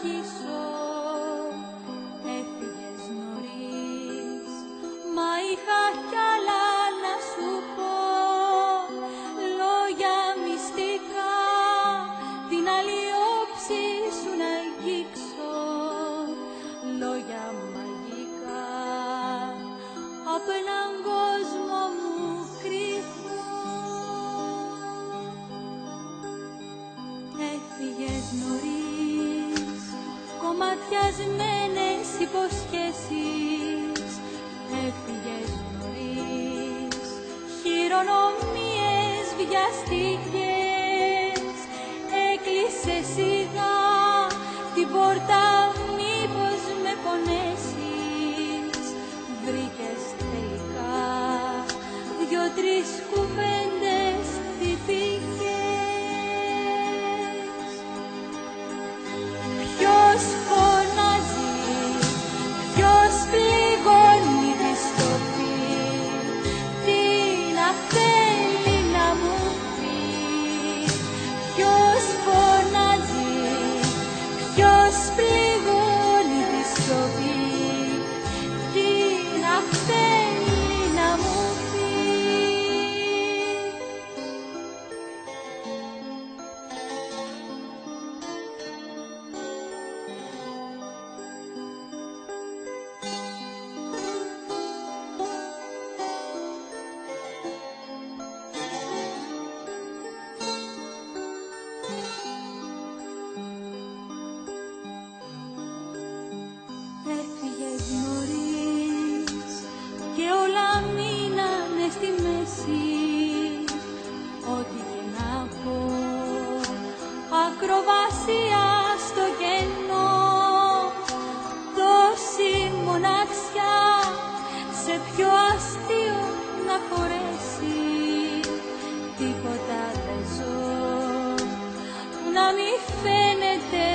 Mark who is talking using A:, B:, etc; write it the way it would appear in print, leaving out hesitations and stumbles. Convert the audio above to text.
A: αρχίσω. Έφυγες νωρίς, μα είχα κι άλλα να σου πω. Λόγια μυστικά, την άλλη όψη σου να αγγίξω. Λόγια μαγικά, από έναν κόσμο μου κρυφό. Έφυγες νωρίς, κομματιασμένες υποσχέσεις. Έφυγες νωρίς, χειρονομίες βιαστικές. Έκλεισε σιγά την πόρτα, μήπως με πονέσεις. Βρήκες τελικά δυο-τρεις κουβέντες τυπικές. Ποιος φωνάζει, ποιος πληγώνει τη σιωπή, τι να θέλει να μου πει. Ποιος φωνάζει, ποιος πληγώνει τη σιωπή, τι να θέλει να μου πει. Έφυγες νωρίς και όλα μείνανε στη μέση. Ό,τι και να πω, ακροβασία στο κενό. Τόση μοναξιά σε πιο αστείο να χωρέσει. Τίποτα δεν ζω, να μη φαίνεται